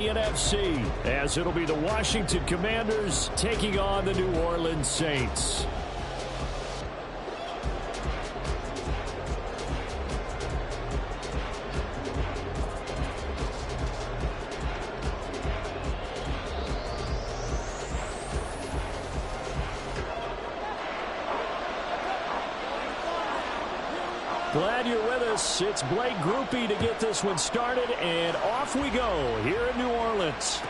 NFC, as it'll be the Washington Commanders taking on the New Orleans Saints. Glad you're with us. It's Blake Groupie to get this one started, and off we go here in New Orleans.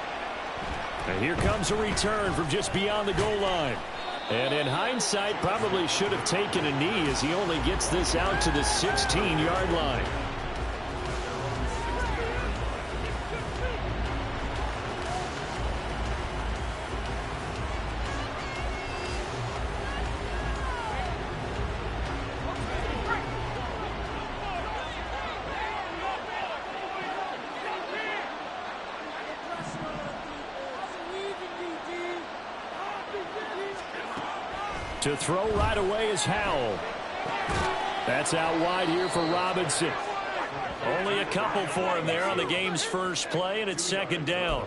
And here comes a return from just beyond the goal line. And in hindsight, probably should have taken a knee as he only gets this out to the 16-yard line. To throw right away is Howell. That's out wide here for Robinson. Only a couple for him there on the game's first play, and it's second down.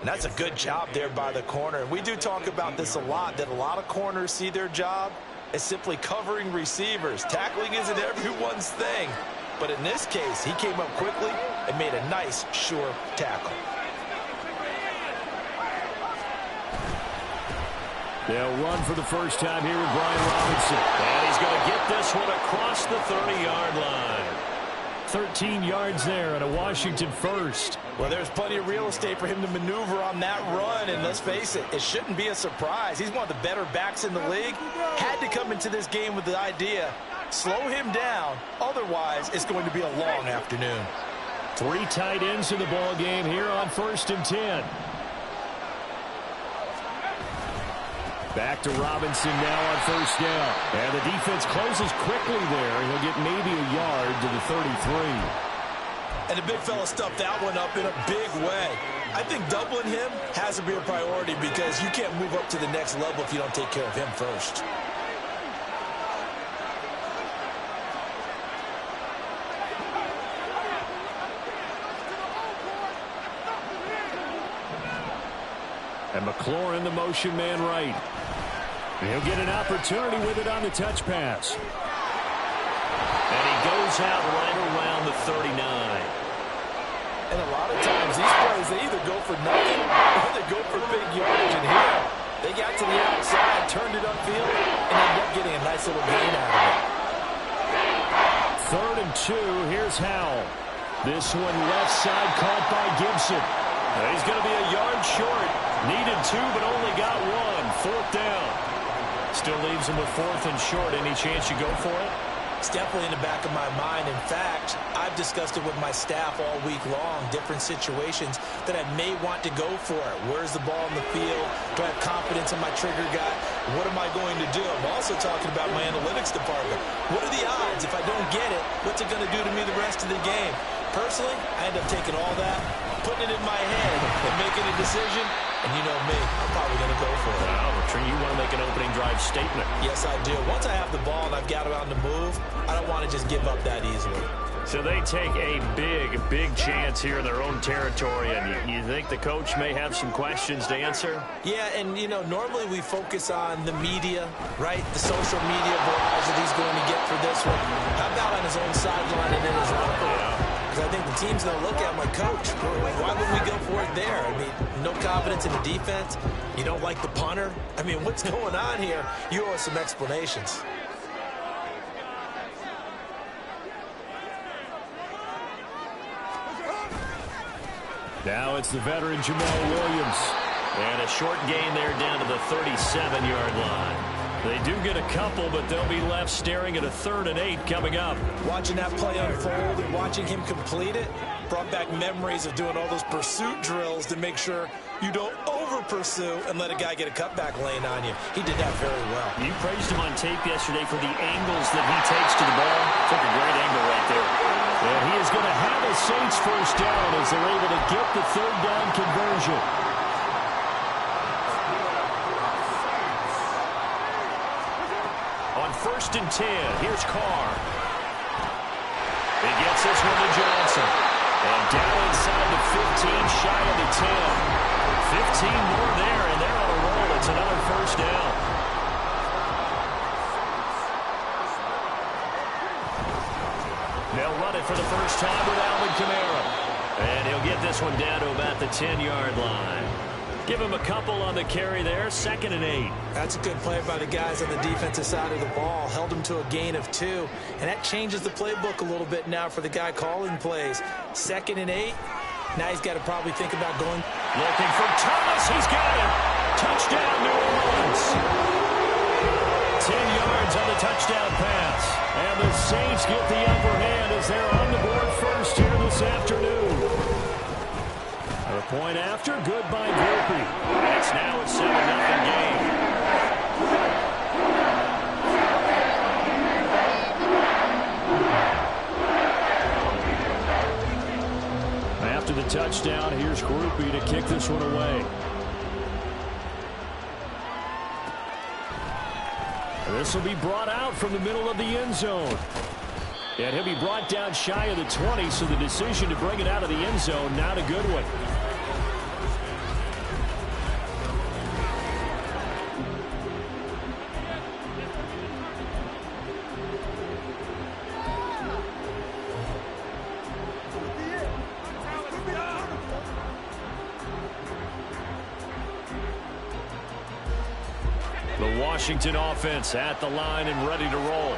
And that's a good job there by the corner. We do talk about this a lot, that a lot of corners see their job as simply covering receivers. Tackling isn't everyone's thing. But in this case, he came up quickly and made a nice, sure tackle. They'll run for the first time here with Brian Robinson. And he's going to get this one across the 30-yard line. 13 yards there and a Washington first. Well, there's plenty of real estate for him to maneuver on that run. And let's face it, it shouldn't be a surprise. He's one of the better backs in the league. Had to come into this game with the idea, slow him down. Otherwise, it's going to be a long afternoon. 3 tight ends in the ball game here on 1st and 10. Back to Robinson now on 1st down. And the defense closes quickly there. He'll get maybe a yard to the 33. And the big fella stuffed that one up in a big way. I think doubling him has to be a priority because you can't move up to the next level if you don't take care of him first. And McLaurin, the motion man right. He'll get an opportunity with it on the touch pass. And he goes out right around the 39. And a lot of times these plays, they either go for nothing or they go for big yardage. And here, they got to the outside, turned it upfield, and ended up getting a nice little gain out of it. 3rd and 2, here's Howell. This one left side caught by Gibson. He's going to be a yard short. Needed 2, but only got 1. 4th down. Still leaves him with 4th and short. Any chance you go for it? It's definitely in the back of my mind. In fact, I've discussed it with my staff all week long, different situations that I may want to go for it. Where's the ball in the field? Do I have confidence in my trigger guy? What am I going to do? I'm also talking about my analytics department. What are the odds? If I don't get it, what's it going to do to me the rest of the game? Personally, I end up taking all that, putting it in my head, and making a decision. And you know me, I'm probably going to go for it. Wow, you want to make an opening drive statement. Yes, I do. Once I have the ball and I've got it on the move, I don't want to just give up that easily. So they take a big chance here in their own territory, and you think the coach may have some questions to answer? Yeah, and, you know, normally we focus on the media, right? The social media barrage that he's going to get for this one. How about on his own sideline and in his locker room? Because I think the team's going to look at him like, Coach, why would we go for it there? I mean, no confidence in the defense. You don't like the punter. I mean, what's going on here? You owe us some explanations. Now it's the veteran Jamal Williams. And a short gain there down to the 37-yard line. They do get a couple, but they'll be left staring at a 3rd and 8 coming up. Watching that play unfold and watching him complete it brought back memories of doing all those pursuit drills to make sure you don't over-pursue and let a guy get a cutback lane on you. He did that very well. You praised him on tape yesterday for the angles that he takes to the ball. Took a great angle right there. And he is going to have a Saints first down as they're able to get the 3rd down conversion. On 1st and 10, here's Carr. He gets this one to Johnson. And down inside the 15, shy of the 10. 15 more there, and they're on a roll. It's another first down. They'll run it for the first time with Alvin Kamara. And he'll get this one down to about the 10-yard line. Give him a couple on the carry there, 2nd and 8. That's a good play by the guys on the defensive side of the ball. Held him to a gain of 2. And that changes the playbook a little bit now for the guy calling plays. 2nd and 8. Now he's got to probably think about going. Looking for Thomas. He's got it. Touchdown, New Orleans. 10 yards on the touchdown pass. And the Saints get the upper hand as they're on the board first here this afternoon. A point after, good by Grupe. It's now a 7-0 game. After the touchdown, here's Grupe to kick this one away. This will be brought out from the middle of the end zone. And he'll be brought down shy of the 20, so the decision to bring it out of the end zone, not a good one. Washington offense at the line and ready to roll.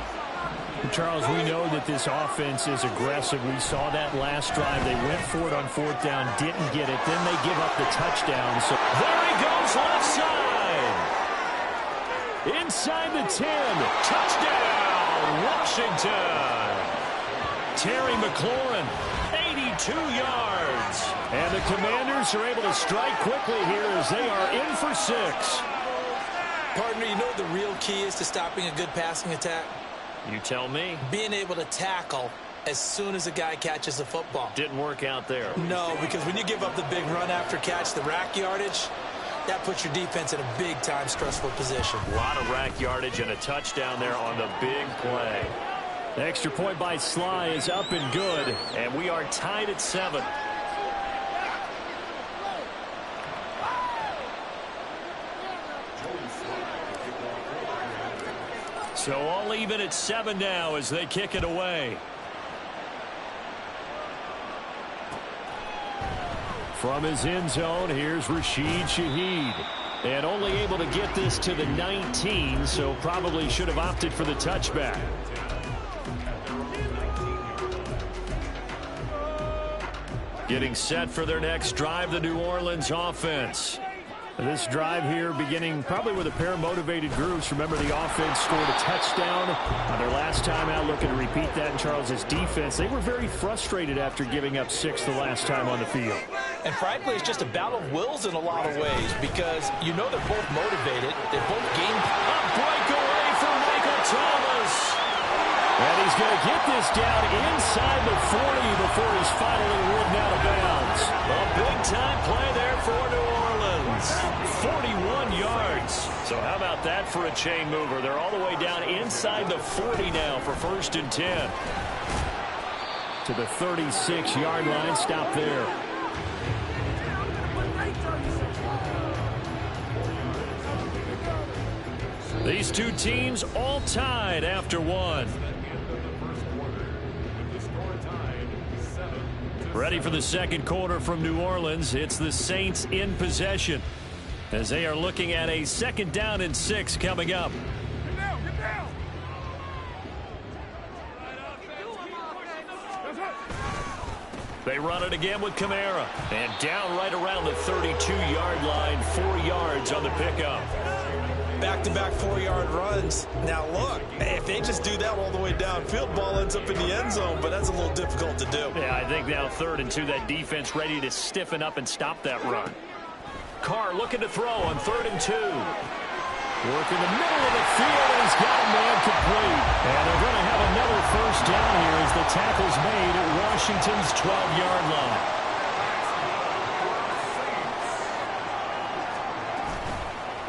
Charles, we know that this offense is aggressive. We saw that last drive. They went for it on 4th down, didn't get it. Then they give up the touchdown. So there he goes, left side. Inside the 10. Touchdown, Washington. Terry McLaurin, 82 yards. And the Commanders are able to strike quickly here as they are in for 6. Partner, you know what the real key is to stopping a good passing attack? You tell me. Being able to tackle as soon as a guy catches the football. Didn't work out there. No, because when you give up the big run after catch, the rack yardage, that puts your defense in a big-time stressful position. A lot of rack yardage and a touchdown there on the big play. The extra point by Sly is up and good, and we are tied at 7. So all even at 7 now as they kick it away. From his end zone, here's Rashid Shaheed. And only able to get this to the 19, so probably should have opted for the touchback. Getting set for their next drive, the New Orleans offense. This drive here beginning probably with a pair of motivated groups. Remember, the offense scored a touchdown on their last time out, looking to repeat that in Charles's defense. They were very frustrated after giving up 6 the last time on the field. And frankly, it's just a battle of wills in a lot of ways because you know they're both motivated. They're both game. A breakaway for Michael Thomas. And he's going to get this down inside the 40 before he's finally ridden out of bounds. A big-time play there for New Orleans. 41 yards. So how about that for a chain mover? They're all the way down inside the 40 now for 1st and 10. To the 36-yard line. Stop there. These two teams all tied after 1. Ready for the second quarter from New Orleans. It's the Saints in possession as they are looking at a 2nd down and 6 coming up. Get down. They run it again with Kamara. And down right around the 32-yard line, 4 yards on the pickup. Back-to-back 4-yard runs. Now, look, if they just do that all the way downfield, ball ends up in the end zone, but that's a little difficult to do. Yeah, I think now 3rd and 2, that defense ready to stiffen up and stop that run. Carr looking to throw on 3rd and 2. Work in the middle of the field, and he's got a man complete. And they're going to have another first down here as the tackle's made at Washington's 12-yard line.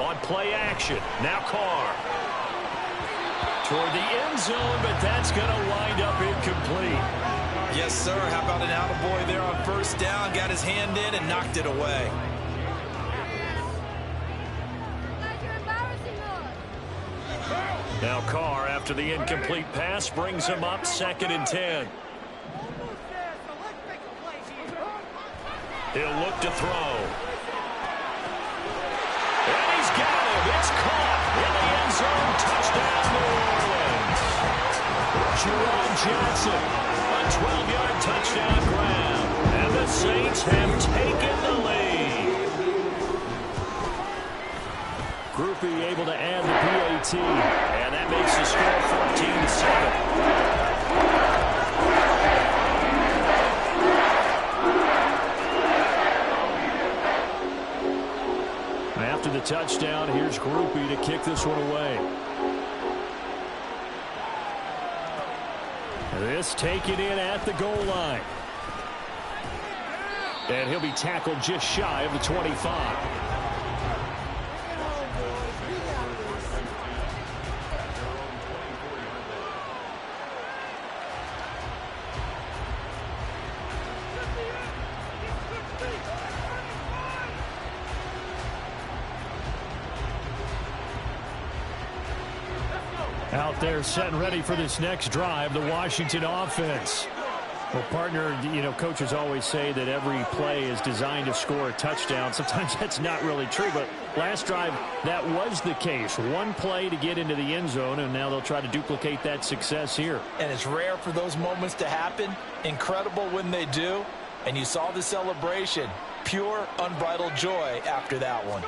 On play action, now Carr. Toward the end zone, but that's going to wind up incomplete. Yes, sir. How about an attaboy there on first down? Got his hand in and knocked it away. Now Carr, after the incomplete pass, brings him up 2nd and 10. He'll look to throw. And he's got him. It's caught in the end zone. Touchdown, New Orleans. Jerron Johnson, a 12-yard touchdown grab. And the Saints have taken the lead. Groupie able to add the PAT. And that makes the score 14-7. After the touchdown, here's Groupie to kick this one away. This taken in at the goal line. And he'll be tackled just shy of the 25. Out there set and ready for this next drive, the Washington offense. Well, partner, you know, coaches always say that every play is designed to score a touchdown. Sometimes that's not really true, but last drive, that was the case. One play to get into the end zone, and now they'll try to duplicate that success here. And it's rare for those moments to happen. Incredible when they do. And you saw the celebration. Pure, unbridled joy after that one.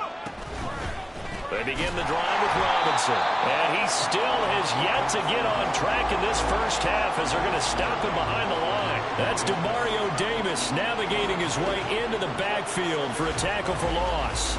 They begin the drive with Robinson. And he still has yet to get on track in this first half as they're going to stop him behind the line. That's DeMario Davis navigating his way into the backfield for a tackle for loss.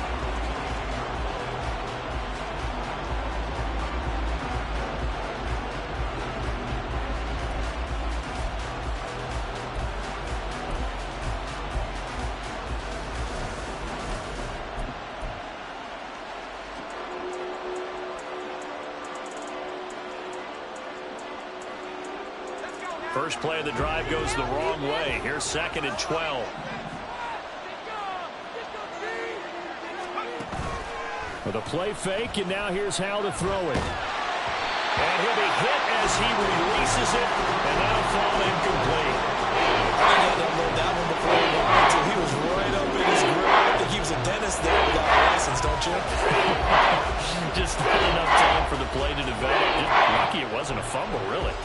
First play of the drive goes the wrong way. Here's 2nd and 12. With a play fake, and now here's how to throw it. And he'll be hit as he releases it, and that'll fall incomplete. I think he'll unload that one before he wanted to. He was right up in his grill. I think he was a dentist there without a license, don't you? Just not enough time for the play to develop. Just lucky it wasn't a fumble, really.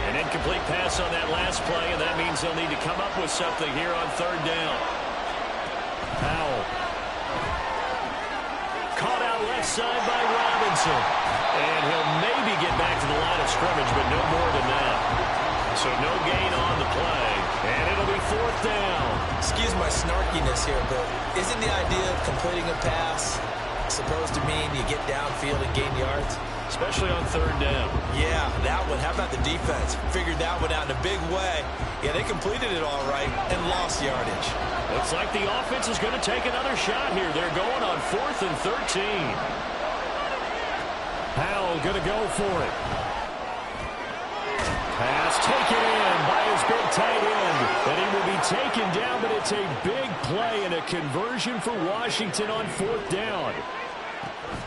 An incomplete pass on that last play, and that means they'll need to come up with something here on 3rd down. Powell. Caught out left side by Robinson. And he'll maybe get back to the line of scrimmage, but no more than that. So no gain on the play, and it'll be 4th down. Excuse my snarkiness here, but isn't the idea of completing a pass supposed to mean you get downfield and gain yards? Especially on 3rd down. Yeah, that one. How about the defense? Figured that one out in a big way. Yeah, they completed it all right and lost yardage. Looks like the offense is going to take another shot here. They're going on 4th and 13. Powell going to go for it. Pass taken in by his big tight end. And he will be taken down, but it's a big play and a conversion for Washington on 4th down.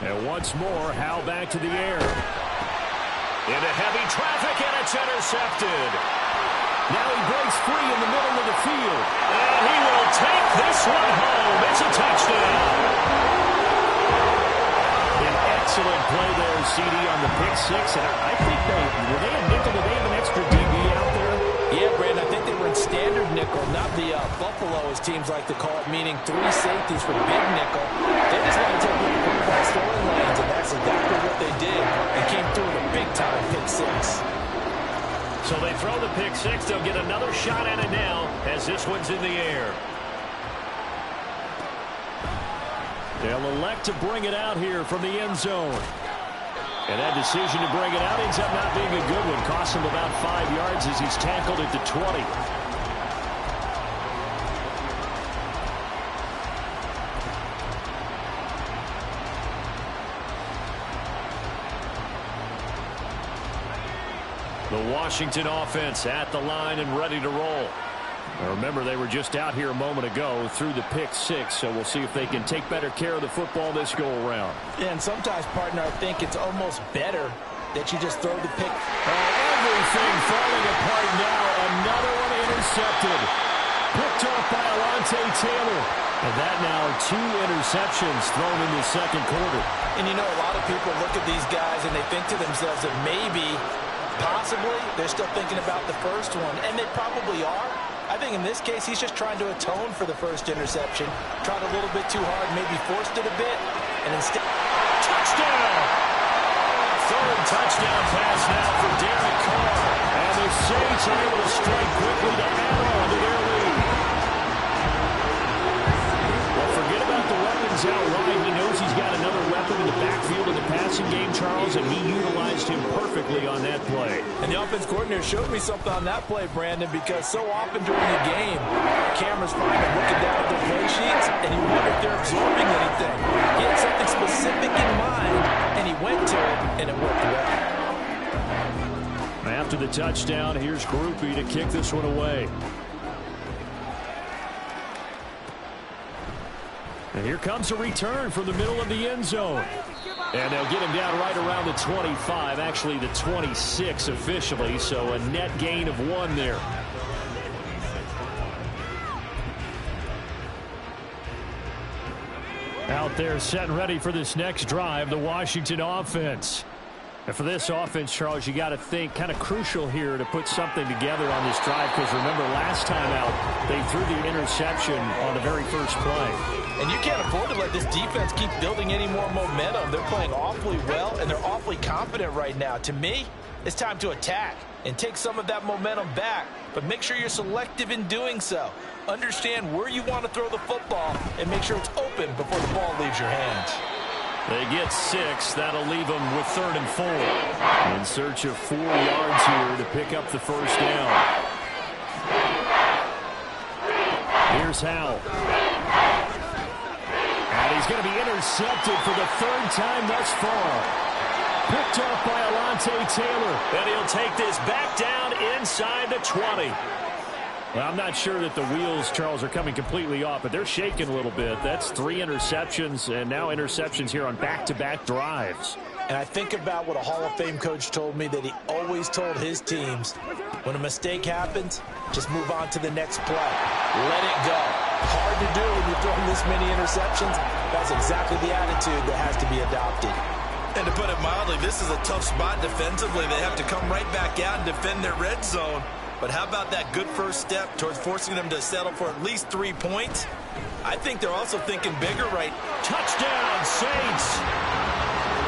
And once more, Howell back to the air. Into heavy traffic, and it's intercepted. Now he breaks free in the middle of the field. And he will take this one home. It's a touchdown. An excellent play there, CD, on the pick six. And I think were they a nickel? Did they have an extra DB out there? Yeah, Brandon, I think they were in standard nickel, not the Buffalo, as teams like to call it, meaning 3 safeties for big nickel. They just wanted to take one of the quarterback storylines, and that's exactly what they did, and came through with a big-time pick six. So they throw the pick six. They'll get another shot at it now as this one's in the air. They'll elect to bring it out here from the end zone. And that decision to bring it out ends up not being a good one. Costs him about 5 yards as he's tackled at the 20. The Washington offense at the line and ready to roll. Now remember, they were just out here a moment ago through the pick six, so we'll see if they can take better care of the football this go-around. Yeah, and sometimes, partner, I think it's almost better that you just throw the pick. Everything falling apart now. Another one intercepted. Picked off by Alontae Taylor. And that now 2 interceptions thrown in the second quarter. And you know, a lot of people look at these guys and they think to themselves that maybe, possibly, they're still thinking about the first one. And they probably are. I think in this case, he's just trying to atone for the first interception. Tried a little bit too hard, maybe forced it a bit. And instead, touchdown! Third touchdown pass now for Derek Carr. And the Saints are able to strike quickly to add on to their lead. Well, forget about the weapons outright. He knows he's got another weapon in the backfield of the passing game, Charles, and he utilized him perfectly on that play. And the offense coordinator showed me something on that play, Brandon, because so often during the game, cameras find him looking down at their play sheets, and you wonder if they're absorbing anything. He had something specific in mind, and he went to it, and it worked well. After the touchdown, here's Groupie to kick this one away. And here comes a return from the middle of the end zone. And they'll get him down right around the 25, actually the 26 officially, so a net gain of 1 there. Out there set and ready for this next drive, the Washington offense. And for this offense, Charles, you got to think kind of crucial here to put something together on this drive, because remember last time out they threw the interception on the very first play. And you can't afford to let this defense keep building any more momentum. They're playing awfully well, and they're awfully confident right now. To me, it's time to attack and take some of that momentum back, but make sure you're selective in doing so. Understand where you want to throw the football and make sure it's open before the ball leaves your hands. They get 6. That'll leave them with 3rd and 4. In search of 4 yards here to pick up the first down. Here's Howell. And he's going to be intercepted for the 3rd time thus far. Picked off by Alontae Taylor. And he'll take this back down inside the 20. Well, I'm not sure that the wheels, Charles, are coming completely off, but they're shaking a little bit. That's 3 interceptions, and now interceptions here on back-to-back drives. And I think about what a Hall of Fame coach told me that he always told his teams, when a mistake happens, just move on to the next play. Let it go. Hard to do when you're throwing this many interceptions. That's exactly the attitude that has to be adopted. And to put it mildly, this is a tough spot defensively. They have to come right back out and defend their red zone. But how about that good first step towards forcing them to settle for at least 3 points? I think they're also thinking bigger right. Touchdown, Saints!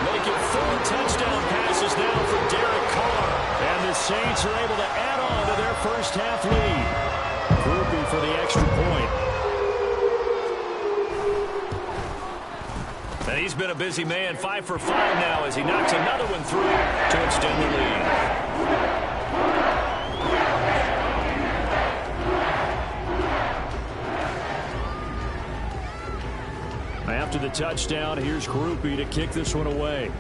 Making 4 touchdown passes now for Derek Carr. And the Saints are able to add on to their first half lead. Groupie for the extra point. And he's been a busy man, 5 for 5 now as he knocks another one through to extend the lead. After the touchdown, here's Groupie to kick this one away.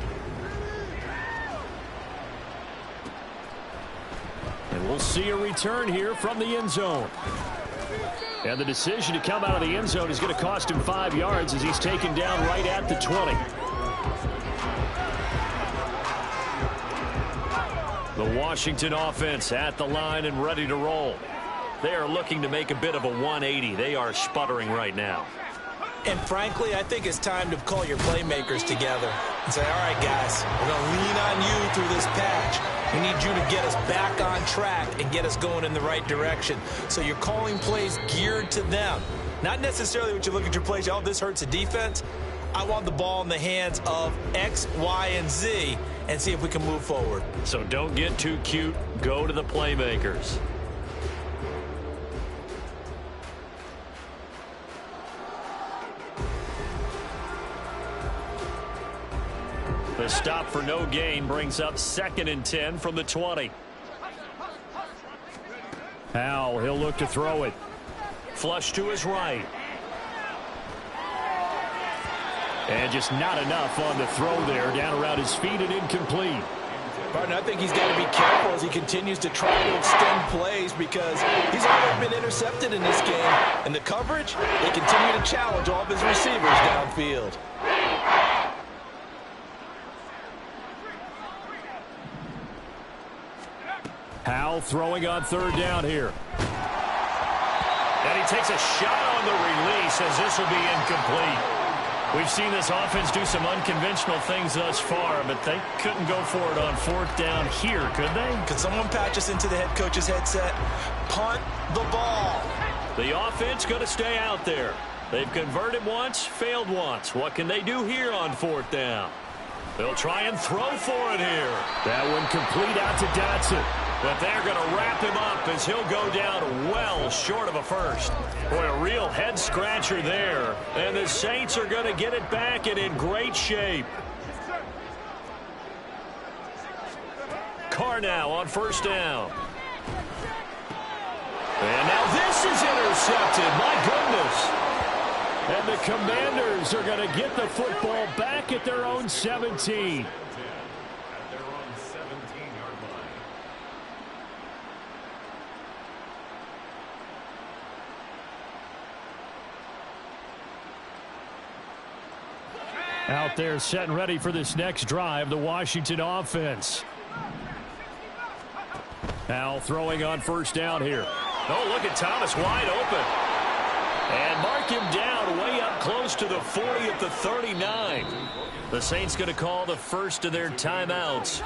And we'll see a return here from the end zone. And the decision to come out of the end zone is going to cost him 5 yards as he's taken down right at the 20. The Washington offense at the line and ready to roll. They are looking to make a bit of a 180. They are sputtering right now. And frankly, I think it's time to call your playmakers together and say, all right, guys, we're going to lean on you through this patch. We need you to get us back on track and get us going in the right direction. So you're calling plays geared to them. Not necessarily when you look at your plays, oh, this hurts the defense. I want the ball in the hands of X, Y, and Z and see if we can move forward. So don't get too cute. Go to the playmakers. The stop for no gain brings up 2nd and 10 from the 20. Howell, he'll look to throw it. Flush to his right. And just not enough on the throw there. Down around his feet and incomplete. Partner, I think he's got to be careful as he continues to try to extend plays because he's already been intercepted in this game. And the coverage, they continue to challenge all of his receivers downfield. Howell throwing on third down here. And he takes a shot on the release as this will be incomplete. We've seen this offense do some unconventional things thus far, but they couldn't go for it on fourth down here, could they? Could someone patch us into the head coach's headset? Punt the ball. The offense going to stay out there. They've converted once, failed once. What can they do here on fourth down? They'll try and throw for it here. That one complete out to Dotson. But they're going to wrap him up as he'll go down well short of a first. Boy, a real head-scratcher there. And the Saints are going to get it back and in great shape. Carr now on first down. And now this is intercepted. My goodness. And the Commanders are going to get the football back at their own 17. Out there set and ready for this next drive, the Washington offense. Now throwing on first down here. Oh, look at Thomas wide open. And mark him down way up close to the 40 at the 39. The Saints going to call the first of their timeouts.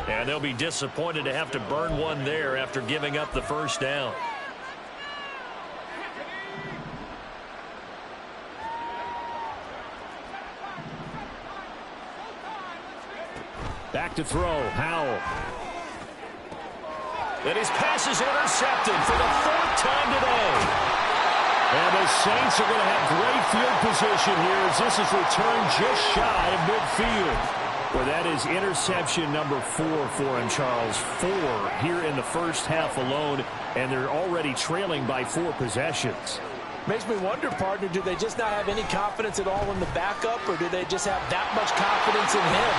And they'll be disappointed to have to burn one there after giving up the first down. Back to throw, Howell. And his pass is intercepted for the fourth time today. And the Saints are going to have great field position here as this is returned just shy of midfield. Well, that is interception number 4 for him, Charles. 4 here in the first half alone, and they're already trailing by 4 possessions. Makes me wonder, partner, do they just not have any confidence at all in the backup, or do they just have that much confidence in him?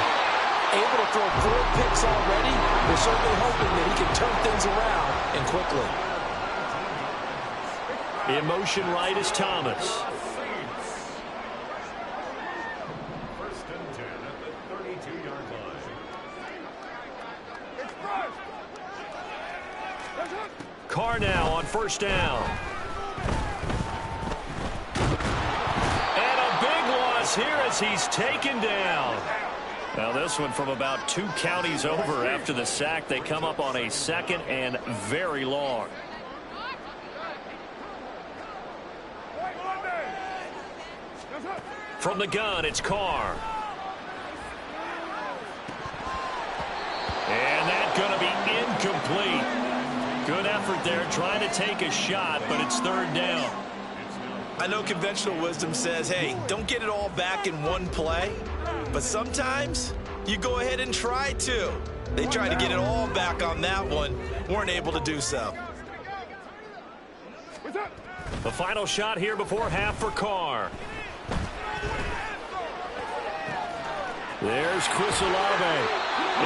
Able to throw 4 picks already, they're certainly hoping that he can turn things around and quickly. In motion right is Thomas. First and 10 at the 32-yard line. Carr now on first down. And a big loss here as he's taken down. Now this one from about 2 counties over after the sack. They come up on a second and very long. From the gun, it's Carr. And that's going to be incomplete. Good effort there trying to take a shot, but it's third down. I know conventional wisdom says, hey, don't get it all back in one play. But sometimes you go ahead and try to. They tried to get it all back on that one. Weren't able to do so. The final shot here before half for Carr. There's Chris Olave.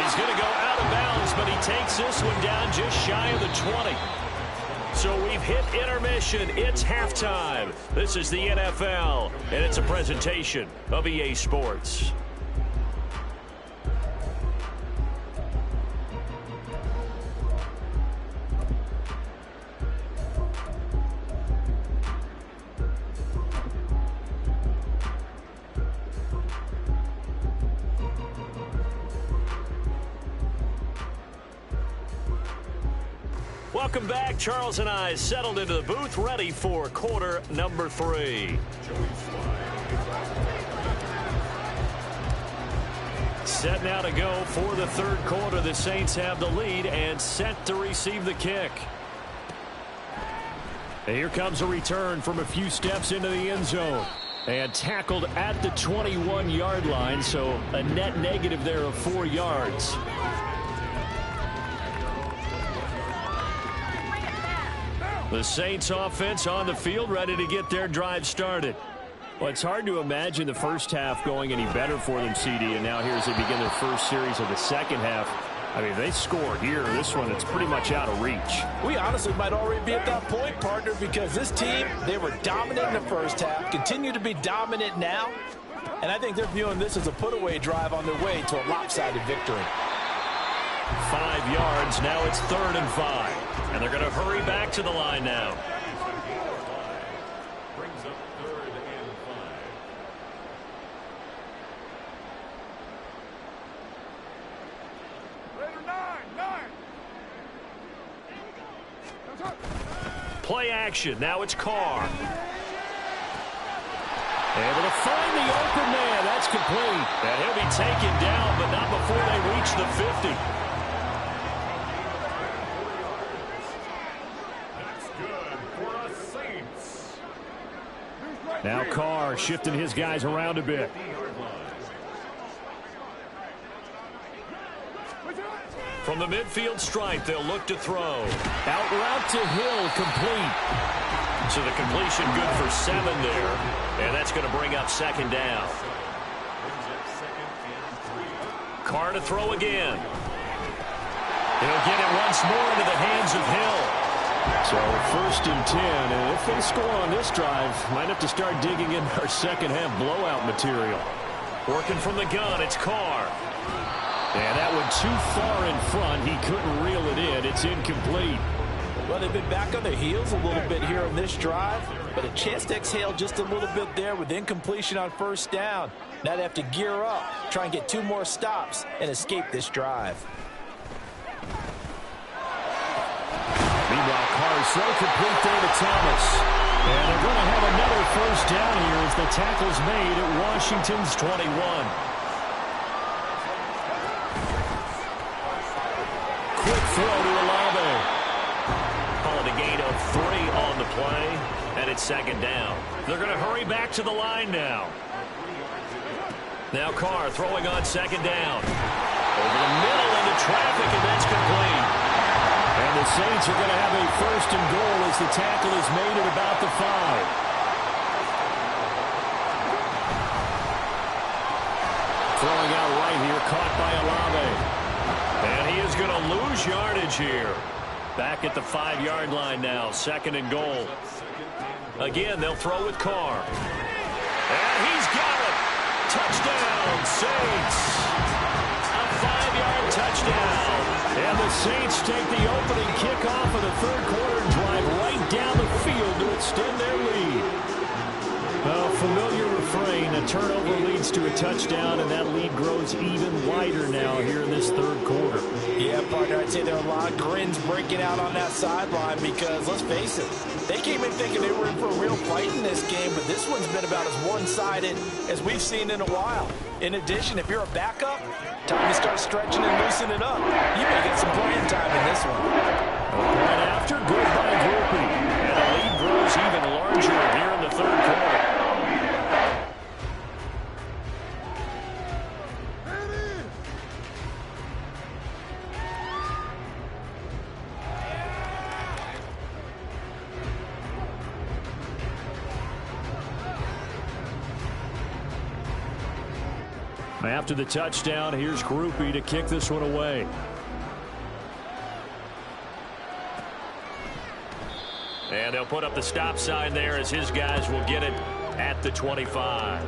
He's going to go out of bounds, but he takes this one down just shy of the 20. So we've hit intermission. It's halftime. This is the NFL, and it's a presentation of EA Sports. Welcome back. Charles and I settled into the booth, ready for quarter number 3. Set now to go for the third quarter. The Saints have the lead and set to receive the kick. And here comes a return from a few steps into the end zone. And tackled at the 21-yard line, so a net negative there of 4 yards. The Saints offense on the field, ready to get their drive started. Well, it's hard to imagine the first half going any better for them, CD, and now here as they begin their first series of the second half. I mean, they score here. This one, it's pretty much out of reach. We honestly might already be at that point, partner, because this team, they were dominant in the first half, continue to be dominant now, and I think they're viewing this as a put-away drive on their way to a lopsided victory. 5 yards. Now it's 3rd and 5. And they're going to hurry back to the line now. Brings up 3rd and 5. Play action. Now it's Carr. Able to find the open man. That's complete. And he'll be taken down, but not before they reach the 50. Now Carr shifting his guys around a bit. From the midfield stripe, they'll look to throw. Out route to Hill, complete. So the completion good for 7 there. And that's going to bring up 2nd down. Carr to throw again. He'll get it once more into the hands of Hill. So 1st and 10, and if they score on this drive, might have to start digging in our second half blowout material. Working from the gun, it's Carr. And that one too far in front. He couldn't reel it in. It's incomplete. Well, they've been back on their heels a little bit here on this drive, but a chance to exhale just a little bit there with incompletion on 1st down. Now they have to gear up, try and get 2 more stops, and escape this drive. Meanwhile, Carr's throw complete there to Thomas. And they're going to have another 1st down here as the tackle's made at Washington's 21. Quick throw to Olave. Calling a gain of 3 on the play, and it's 2nd down. They're going to hurry back to the line now. Now Carr throwing on 2nd down. Over the middle into traffic, and that's complete. And the Saints are going to have a 1st and goal as the tackle is made at about the 5. Throwing out right here, caught by Olave. And he is going to lose yardage here. Back at the 5-yard line now, 2nd and goal. Again, they'll throw with Carr. And he's got it. Touchdown, Saints. A 5-yard touchdown. And the Saints take the opening kickoff of the 3rd quarter and drive right down the field to extend their lead. A familiar refrain, a turnover leads to a touchdown, and that lead grows even wider now here in this 3rd quarter. Yeah, partner, I'd say there are a lot of grins breaking out on that sideline because, let's face it, they came in thinking they were in for a real fight in this game, but this one's been about as one-sided as we've seen in a while. In addition, if you're a backup, time to start stretching and loosening up. You may get some playing time in this one. Right after, good by Groupie. And the lead grows even larger here in the 3rd quarter. After the touchdown, here's Groupie to kick this one away. And they'll put up the stop sign there as his guys will get it at the 25.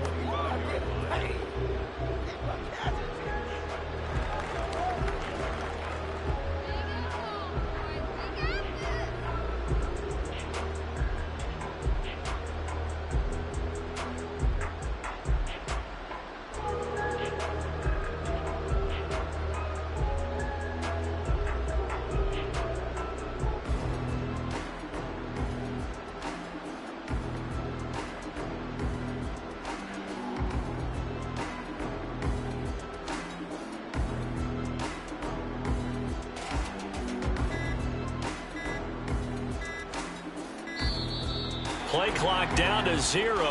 Play clock down to 0,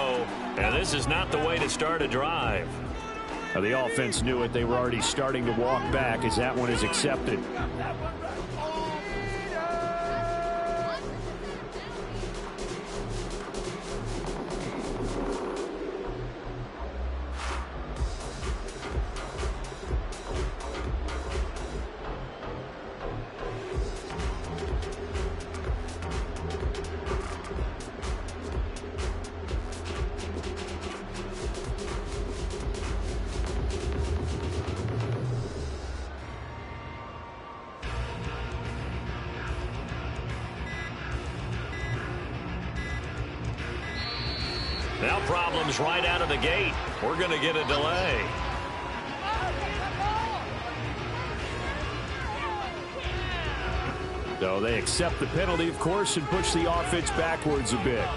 and this is not the way to start a drive. Now, the offense knew it. They were already starting to walk back as that one is accepted. Now problems right out of the gate. We're going to get a delay. So they accept the penalty, of course, and push the offense backwards a bit.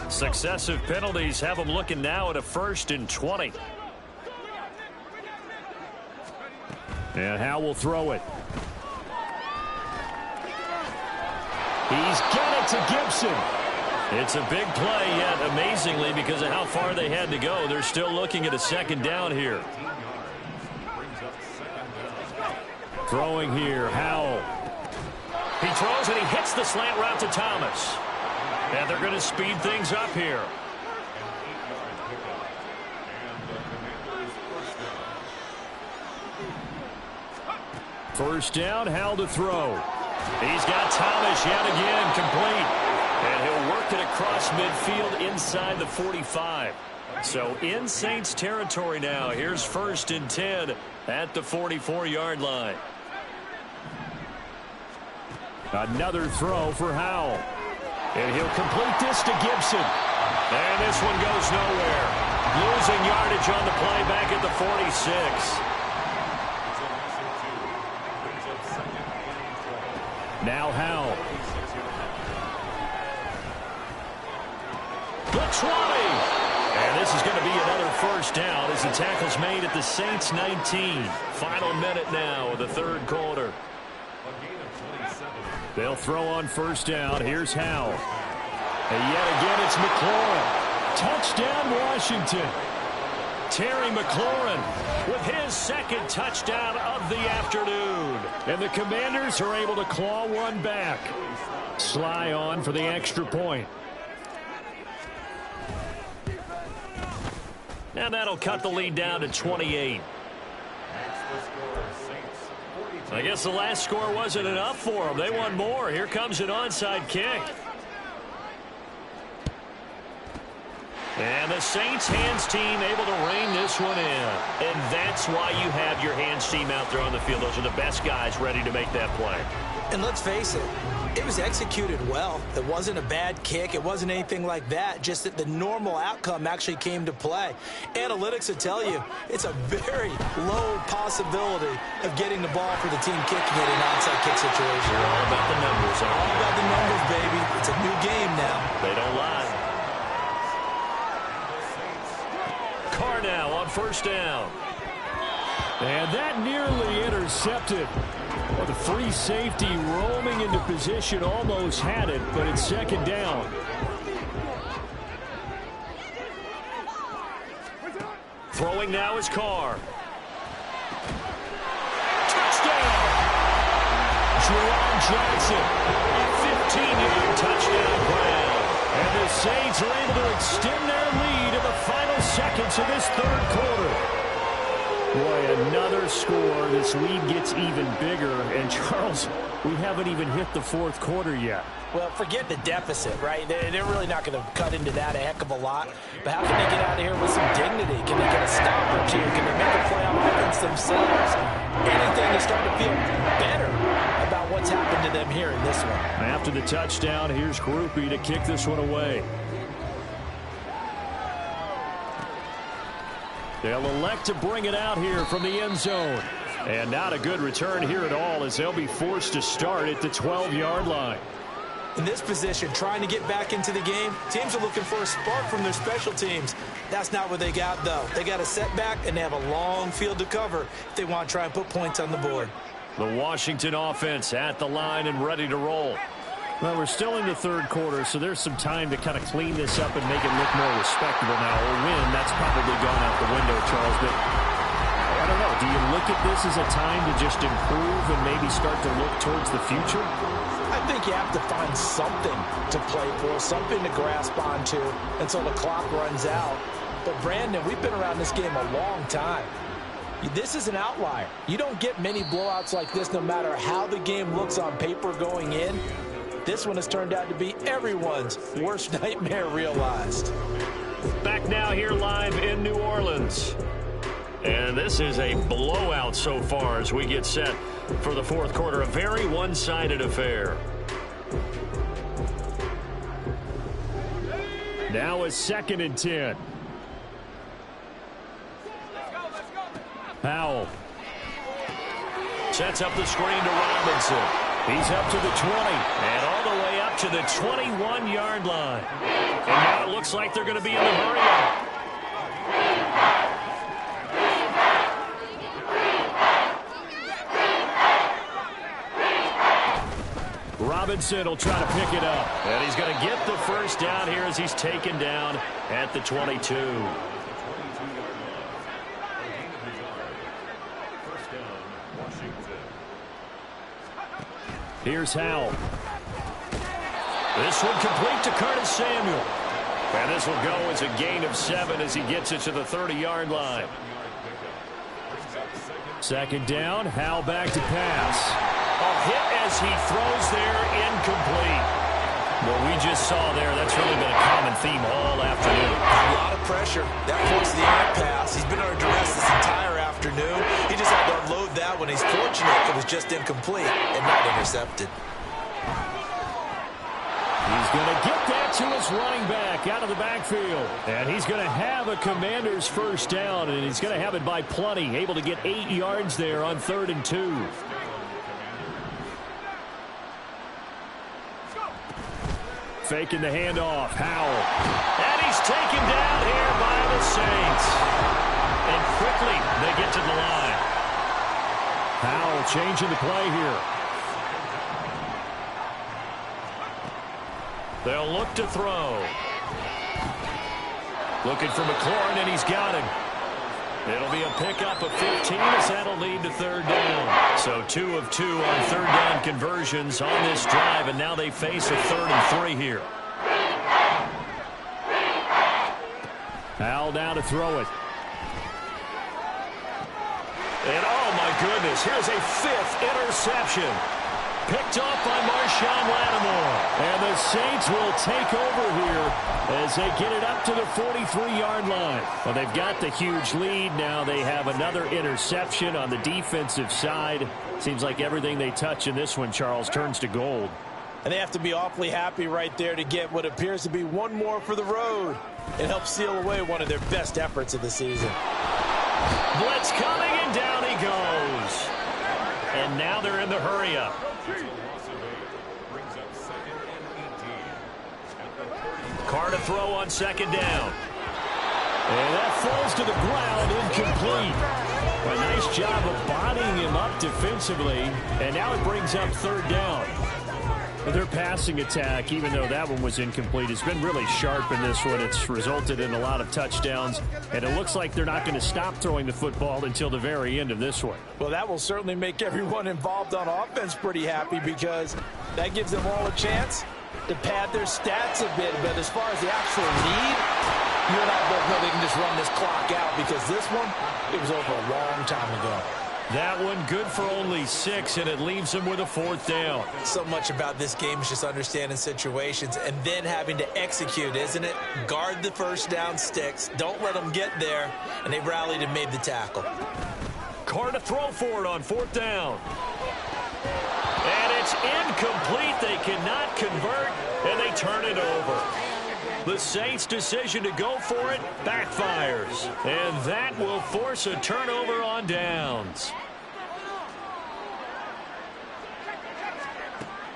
Successive penalties have them looking now at a 1st and 20. And Howe will throw it. He's got it to Gibson. It's a big play, yet amazingly, because of how far they had to go, they're still looking at a 2nd down here. Throwing here, Howell. He throws and he hits the slant route to Thomas. And they're going to speed things up here. First down, Howell to throw. He's got Thomas yet again, complete. And he'll work it across midfield inside the 45. So in Saints territory now. Here's 1st and 10 at the 44-yard line. Another throw for Howell. And he'll complete this to Gibson. And this one goes nowhere. Losing yardage on the play back at the 46. Now Howell. The 20. And this is going to be another 1st down as the tackle's made at the Saints 19. Final minute now of the 3rd quarter. They'll throw on 1st down. Here's Howell. And yet again, it's McLaurin. Touchdown, Washington. Terry McLaurin with his 2nd touchdown of the afternoon. And the Commanders are able to claw one back. Sly on for the extra point. And that'll cut the lead down to 28. I guess the last score wasn't enough for them. They want more. Here comes an onside kick. And the Saints hands team able to rein this one in. And that's why you have your hands team out there on the field. Those are the best guys ready to make that play. And let's face it, it was executed well. It wasn't a bad kick. It wasn't anything like that. Just that the normal outcome actually came to play. Analytics will tell you it's a very low possibility of getting the ball for the team kicking it in an onside kick situation. They're all about the numbers. All about the numbers, baby. It's a new game now. They don't lie. Carr now on 1st down. And that nearly intercepted. Well, the free safety roaming into position almost had it, but it's 2nd down. Throwing now is Carr. Touchdown! Jerome Jackson. A 15-yard touchdown grab. And the Saints are able to extend their lead in the final seconds of this 3rd quarter. Boy, another score. This lead gets even bigger. And, Charles, we haven't even hit the 4th quarter yet. Well, forget the deficit, right? They're really not going to cut into that a heck of a lot. But how can they get out of here with some dignity? Can they get a stop or two? Can they make a play on offense themselves? Anything to start to feel better about what's happened to them here in this one. After the touchdown, here's Groupie to kick this one away. They'll elect to bring it out here from the end zone. And not a good return here at all as they'll be forced to start at the 12-yard line. In this position, trying to get back into the game, teams are looking for a spark from their special teams. That's not what they got, though. They got a setback, and they have a long field to cover if they want to try and put points on the board. The Washington offense at the line and ready to roll. Well, we're still in the 3rd quarter, so there's some time to kind of clean this up and make it look more respectable now. Or win, that's probably gone out the window, Charles. But I don't know. Do you look at this as a time to just improve and maybe start to look towards the future? I think you have to find something to play for, something to grasp onto until the clock runs out. But, Brandon, we've been around this game a long time. This is an outlier. You don't get many blowouts like this no matter how the game looks on paper going in. This one has turned out to be everyone's worst nightmare realized. Back now here live in New Orleans. And this is a blowout so far as we get set for the fourth quarter. A very one-sided affair. Now a 2nd and 10. Powell. Sets up the screen to Robinson. He's up to the 20. And all the way up to the 21-yard line. And now it looks like they're going to be in the hurry-up. Robinson will try to pick it up. And he's going to get the first down here as he's taken down at the 22. Here's Howell. This one complete to Curtis Samuel. And this will go as a gain of 7 as he gets it to the 30-yard line. 2nd down, Howell back to pass. A hit as he throws there, incomplete. What we just saw there, that's really been a common theme all afternoon. A lot of pressure. That forced the errant pass. He's been under duress this entire afternoon. He just had to unload that one. He's fortunate it was just incomplete and not intercepted. He's going to get that to his running back out of the backfield. And he's going to have a Commander's first down, and he's going to have it by plenty. Able to get 8 yards there on 3rd and 2. Faking the handoff. Howell. And he's taken down here by the Saints. And quickly they get to the line. Howell changing the play here. They'll look to throw. Looking for McLaurin, and he's got him. It'll be a pickup of 15 as that'll lead to 3rd down. So 2 of 2 on 3rd down conversions on this drive, and now they face a 3rd and 3 here. Howell down to throw it. And oh my goodness, here's a 5th interception. Picked off by Marshawn Lattimore. And the Saints will take over here as they get it up to the 43-yard line. Well, they've got the huge lead. Now they have another interception on the defensive side. Seems like everything they touch in this one, Charles, turns to gold. And they have to be awfully happy right there to get what appears to be one more for the road. It helps seal away one of their best efforts of the season. Blitz coming, and down he goes. And now they're in the hurry-up. Carr to throw on 2nd down. And that falls to the ground, incomplete. A nice job of bodying him up defensively. And now it brings up 3rd down. Their passing attack, even though that one was incomplete, has been really sharp in this one. It's resulted in a lot of touchdowns, and it looks like they're not going to stop throwing the football until the very end of this one. Well, that will certainly make everyone involved on offense pretty happy because that gives them all a chance to pad their stats a bit. But as far as the actual need, you and I both know they can just run this clock out because this one, it was over a long time ago. That one good for only 6, and it leaves them with a 4th down. So much about this game is just understanding situations and then having to execute, isn't it? Guard the first down sticks. Don't let them get there. And they rallied and made the tackle. Carr to throw for it on 4th down. And it's incomplete. They cannot convert, and they turn it over. The Saints' decision to go for it backfires. And that will force a turnover on downs.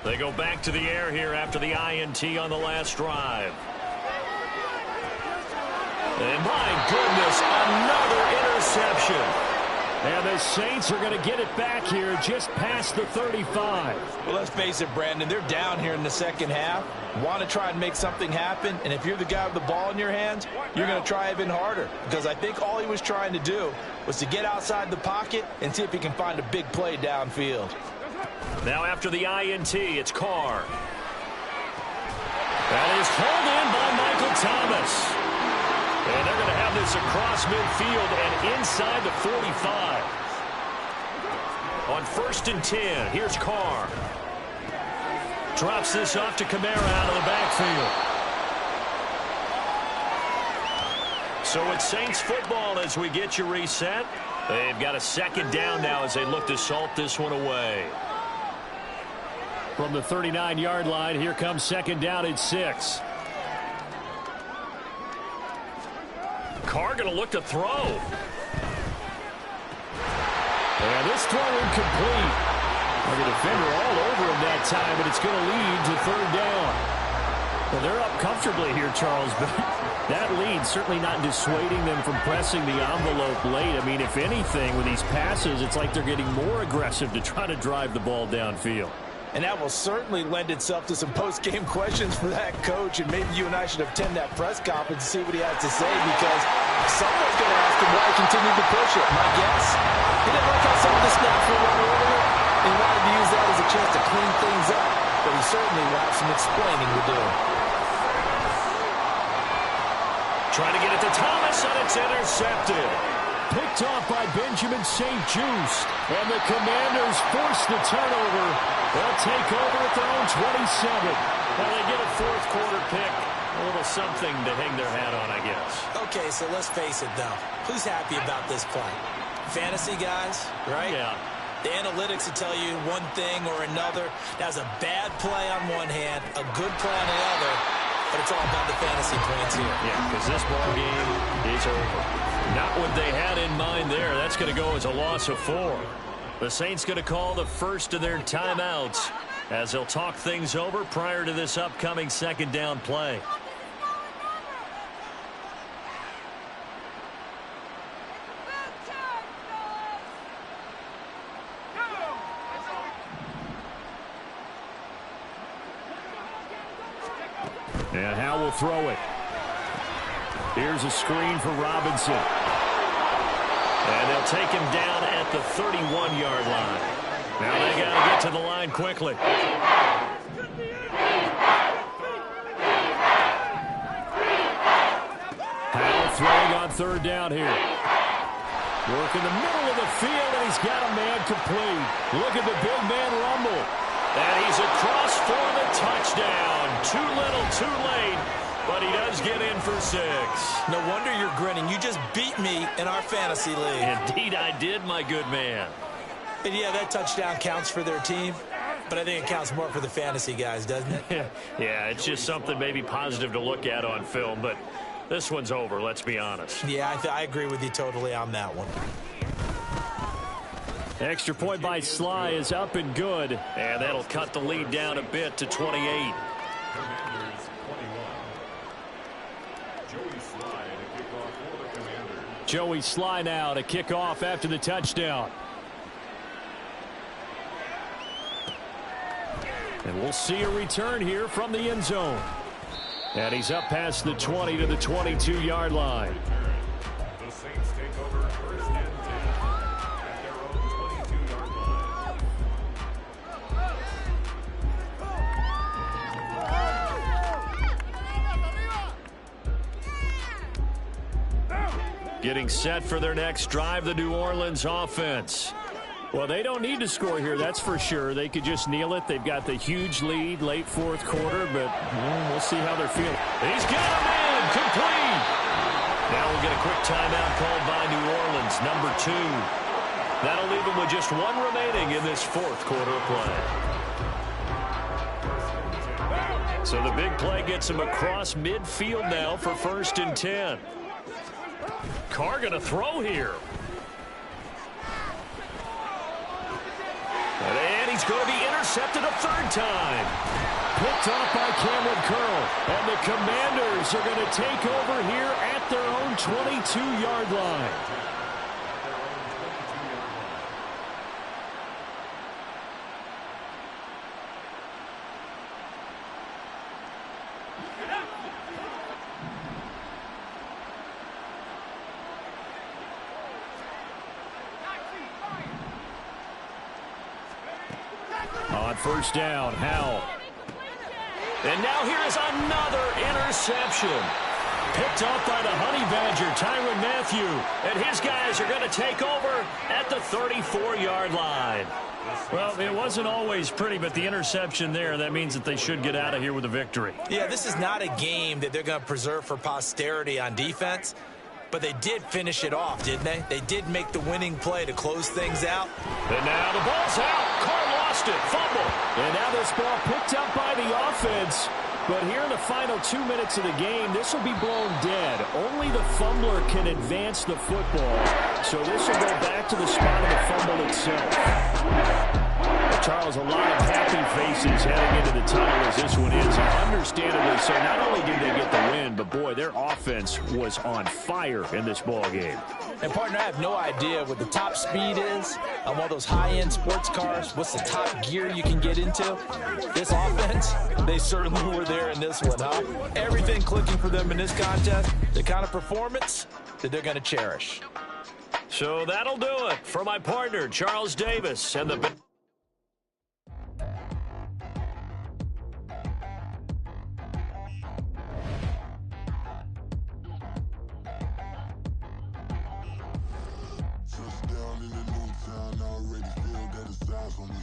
They go back to the air here after the INT on the last drive. And my goodness, another interception. And the Saints are going to get it back here just past the 35. Well, let's face it, Brandon. They're down here in the second half. Want to try and make something happen. And if you're the guy with the ball in your hands, you're going to try even harder. Because I think all he was trying to do was to get outside the pocket and see if he can find a big play downfield. Now after the INT, it's Carr. That is pulled in by Michael Thomas. And they're going to have this across midfield and inside the 45. On 1st and 10, here's Carr. Drops this off to Kamara out of the backfield. So it's Saints football as we get you reset. They've got a second down now as they look to salt this one away. From the 39-yard line, here comes second down at 6. Carr going to look to throw. And this throw incomplete. The defender all over him that time, but it's going to lead to third down. Well, they're up comfortably here, Charles, but that lead certainly not dissuading them from pressing the envelope late. I mean, if anything, with these passes, it's like they're getting more aggressive to try to drive the ball downfield. And that will certainly lend itself to some post-game questions for that coach, and maybe you and I should attend that press conference and see what he has to say, because someone's going to ask him why he continued to push it. My guess, he didn't like how some of the snaps were run earlier, and he wanted to use that as a chance to clean things up, but he certainly will have some explaining to do. Trying to get it to Thomas, and it's intercepted. Picked off by Benjamin St-Juste, and the Commanders force the turnover. They'll take over at their own 27. Well, they get a fourth quarter pick. A little something to hang their hat on, I guess. Okay, so let's face it, though. Who's happy about this play? Fantasy guys, right? Yeah. The analytics will tell you one thing or another. That's a bad play on one hand, a good play on the other, but it's all about the fantasy points here. Yeah, because this ball game is over. Not what they had in mind there. That's going to go as a loss of 4. The Saints going to call the first of their timeouts as they'll talk things over prior to this upcoming second down play. And Howe will throw it. Here's a screen for Robinson. And they'll take him down at the 31-yard line. Now they got to get to the line quickly. Howe throwing on third down here. Work in the middle of the field, and he's got a man complete. Look at the big man rumble. And he's across for the touchdown. Too little, too late. But he does get in for 6. No wonder you're grinning. You just beat me in our fantasy league. Indeed I did, my good man. And yeah, that touchdown counts for their team, but I think it counts more for the fantasy guys, doesn't it? Yeah, it's just something maybe positive to look at on film, but this one's over, let's be honest. Yeah, I agree with you totally on that one. Extra point by Sly is up and good. And that'll cut the lead down a bit to 28. Joey Sly now to kick off after the touchdown. And we'll see a return here from the end zone. And he's up past the 20 to the 22-yard line. The Saints take over first and 10 at their own 22-yard line. Getting set for their next drive, the New Orleans offense. Well, they don't need to score here, that's for sure. They could just kneel it. They've got the huge lead late fourth quarter, but we'll see how they're feeling. He's got him in, complete. Now we'll get a quick timeout called by New Orleans, number 2. That'll leave them with just 1 remaining in this fourth quarter of play. So the big play gets him across midfield now for first and 10. Carr going to throw here. And he's going to be intercepted a third time. Picked off by Cameron Curl. And the Commanders are going to take over here at their own 22-yard line. On first down, Howell. And now here is another interception. Picked off by the Honey Badger, Tyrann Mathieu. And his guys are going to take over at the 34-yard line. Well, it wasn't always pretty, but the interception there, that means that they should get out of here with a victory. Yeah, this is not a game that they're going to preserve for posterity on defense, but they did finish it off, didn't they? They did make the winning play to close things out. And now the ball's out. Carr lost it. Fumble. And now this ball picked up by the offense. But here in the final 2 minutes of the game, this will be blown dead. Only the fumbler can advance the football. So this will go back to the spot of the fumble itself. Charles, a lot of happy faces heading into the tunnel as this one is. Understandably so. Not only did they get the win, but boy, their offense was on fire in this ball game. And, partner, I have no idea what the top speed is on one of those high-end sports cars. What's the top gear you can get into? This offense, they certainly were there in this one, huh? Everything clicking for them in this contest, the kind of performance that they're going to cherish. So that'll do it for my partner, Charles Davis, and the... Touchdown in the new town, I already feel that it's eyes on me.